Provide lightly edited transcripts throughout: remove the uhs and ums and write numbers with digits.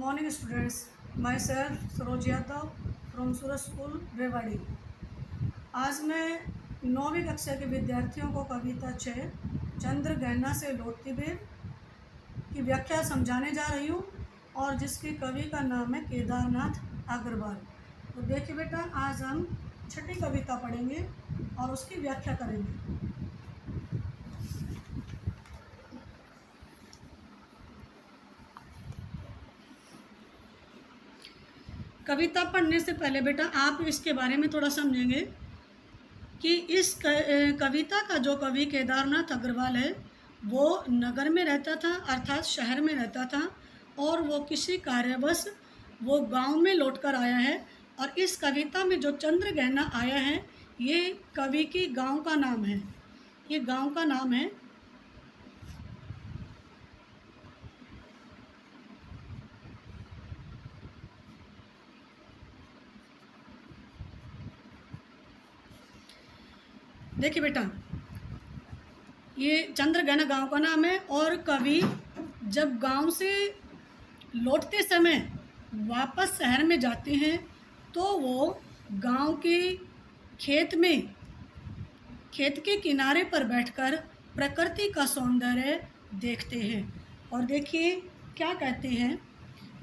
Morning students, myself Saroj Yadav from Surat school Rewari. आज मैं 9वीं कक्षा के विद्यार्थियों को कविता 6 चंद्र गहना से लौटती बेर की व्याख्या समझाने जा रही हूँ और जिसकी कवि का नाम है केदारनाथ अग्रवाल। तो देखिए बेटा, आज हम छठी कविता पढ़ेंगे और उसकी व्याख्या करेंगे। कविता पढ़ने से पहले बेटा आप इसके बारे में थोड़ा समझेंगे कि इस कविता का जो कवि केदारनाथ अग्रवाल है वो नगर में रहता था, अर्थात शहर में रहता था, और वो किसी कार्यवश वो गांव में लौटकर आया है। और इस कविता में जो चंद्र गहना आया है ये कवि की गांव का नाम है, ये गांव का नाम है। देखिए बेटा, ये चंद्रगहना गांव का नाम है और कवि जब गांव से लौटते समय वापस शहर में जाते हैं तो वो गांव के खेत के किनारे पर बैठकर प्रकृति का सौंदर्य देखते हैं। और देखिए क्या कहते हैं,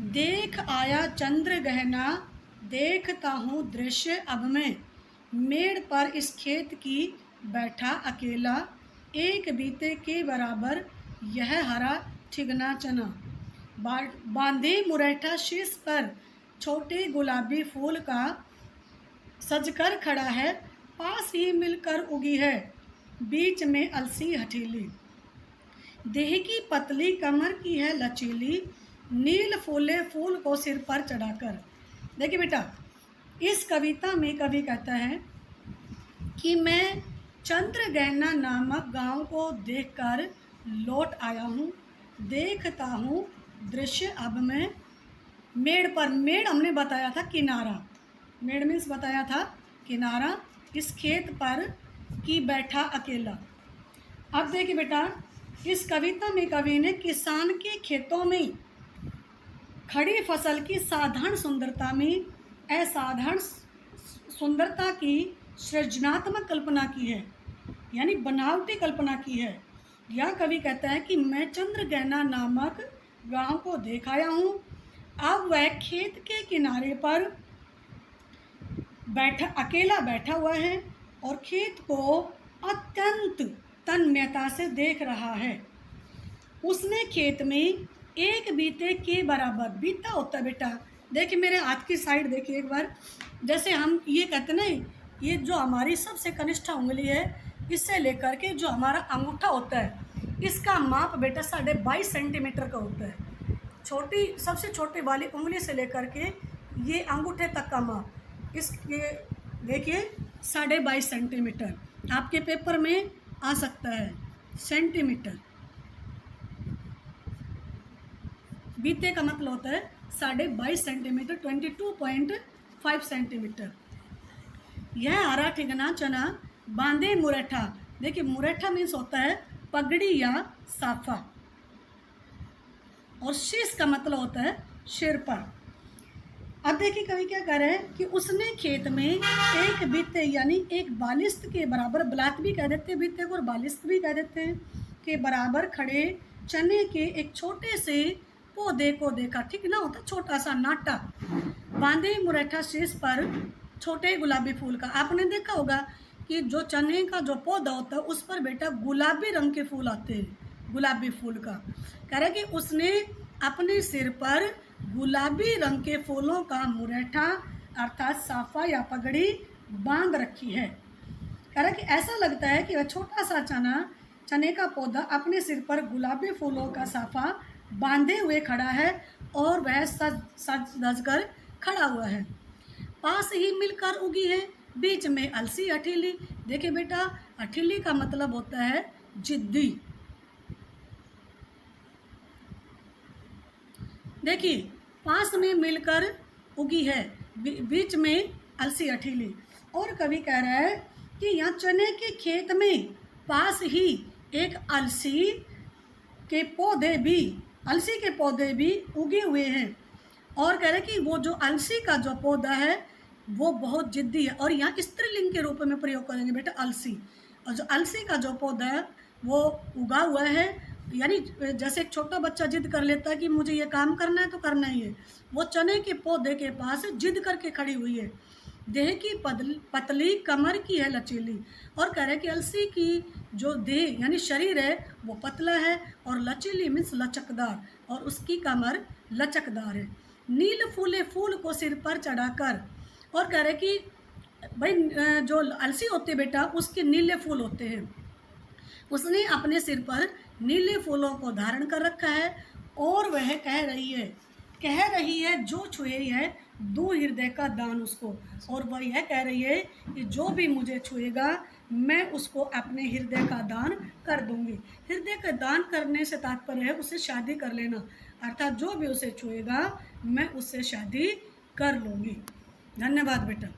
देख आया चंद्र गहना देखता हूँ दृश्य अब मैं, मेड़ पर इस खेत की बैठा अकेला, एक बीते के बराबर यह हरा ठिगना चना, बांधे मुरैठा शीश पर छोटे गुलाबी फूल का सजकर खड़ा है, पास ही मिलकर उगी है बीच में अलसी हठीली, देह की पतली कमर की है लचीली, नील फूले फूल को सिर पर चढ़ाकर। देखिए बेटा, इस कविता में कवि कहता है कि मैं चंद्र गहना नामक गांव को देखकर लौट आया हूँ, देखता हूँ दृश्य अब मैं, मेड़ पर, मेड़ हमने बताया था किनारा, मेड़ मीन्स बताया था किनारा, इस खेत पर की बैठा अकेला। अब देखिए बेटा, इस कविता में कवि ने किसान के खेतों में खड़ी फसल की साधारण सुंदरता में असाधारण सुंदरता की सृजनात्मक कल्पना की है, यानी बनावटी कल्पना की है। यह कवि कहता है कि मैं चंद्र गहना नामक गांव को देख आया हूँ, अब वह खेत के किनारे पर अकेला बैठा हुआ है और खेत को अत्यंत तन्मयता से देख रहा है। उसने खेत में एक बीते के बराबर, बीता होता है बेटा, देखिए मेरे हाथ की साइड देखिए एक बार, जैसे हम ये कहते ना, ये जो हमारी सबसे कनिष्ठ उंगली है इससे लेकर के जो हमारा अंगूठा होता है इसका माप बेटा 22.5 सेंटीमीटर का होता है। छोटी, सबसे छोटी वाली उंगली से लेकर के ये अंगूठे तक का माप, ये देखिए 22.5 सेंटीमीटर, आपके पेपर में आ सकता है सेंटीमीटर। बीते का मतलब होता है 22.5 सेंटीमीटर, 22.5 सेंटीमीटर। यह हरा ठिगना चना बांधे मुरैठा, देखिए मुरैठा मीन्स होता है पगड़ी या साफा, और शीश का मतलब होता है सिर पर। अब देखिए कवि क्या कह रहे हैं कि उसने खेत में एक बीते यानी एक बालिश्त के बराबर, ब्लात भी कह देते हैं बीते को और बालिश्त भी कह देते हैं, के बराबर खड़े चने के एक छोटे से पौधे को देखा। ठीक ना, होता छोटा सा नाटा, बांधे मुरैठा शीश पर छोटे गुलाबी फूल का। आपने देखा होगा कि जो चने का जो पौधा होता है उस पर बेटा गुलाबी रंग के फूल आते हैं, गुलाबी फूल का। कह रहे कि उसने अपने सिर पर गुलाबी रंग के फूलों का मुरैठा अर्थात साफा या पगड़ी बांध रखी है। कह रहा कि ऐसा लगता है कि वह छोटा सा चने का पौधा अपने सिर पर गुलाबी फूलों का साफा बांधे हुए खड़ा है और वह सज धज कर खड़ा हुआ है, पास ही मिलकर उगी है बीच में अलसी हठीली। देखिए बेटा, हठीली का मतलब होता है जिद्दी। देखिए पास में मिलकर उगी है बीच में अलसी हठीली। और कवि कह रहा है कि यहाँ चने के खेत में पास ही एक अलसी के पौधे भी उगे हुए हैं और कह रहे कि वो जो अलसी का जो पौधा है वो बहुत जिद्दी है, और यहाँ स्त्रीलिंग के रूप में प्रयोग करेंगे बेटा अलसी। और जो अलसी का जो पौधा है वो उगा हुआ है, यानी जैसे एक छोटा बच्चा जिद कर लेता है कि मुझे ये काम करना है तो करना ही है, वो चने के पौधे के पास जिद करके खड़ी हुई है। देह की पतली कमर की है लचीली, और कह रहे कि अलसी की जो देह यानी शरीर है वो पतला है, और लचीली मीन्स लचकदार, और उसकी कमर लचकदार है। नील फूले फूल को सिर पर चढ़ाकर, और कह रहे कि भाई जो अलसी होती है बेटा उसके नीले फूल होते हैं, उसने अपने सिर पर नीले फूलों को धारण कर रखा है, और वह कह रही है जो छुए है दूं हृदय का दान उसको। और वह यह कह रही है कि जो भी मुझे छुएगा मैं उसको अपने हृदय का दान कर दूंगी। हृदय का दान करने से तात्पर्य है उससे शादी कर लेना, अर्थात जो भी उसे छुएगा मैं उससे शादी कर लूँगी। धन्यवाद बेटा।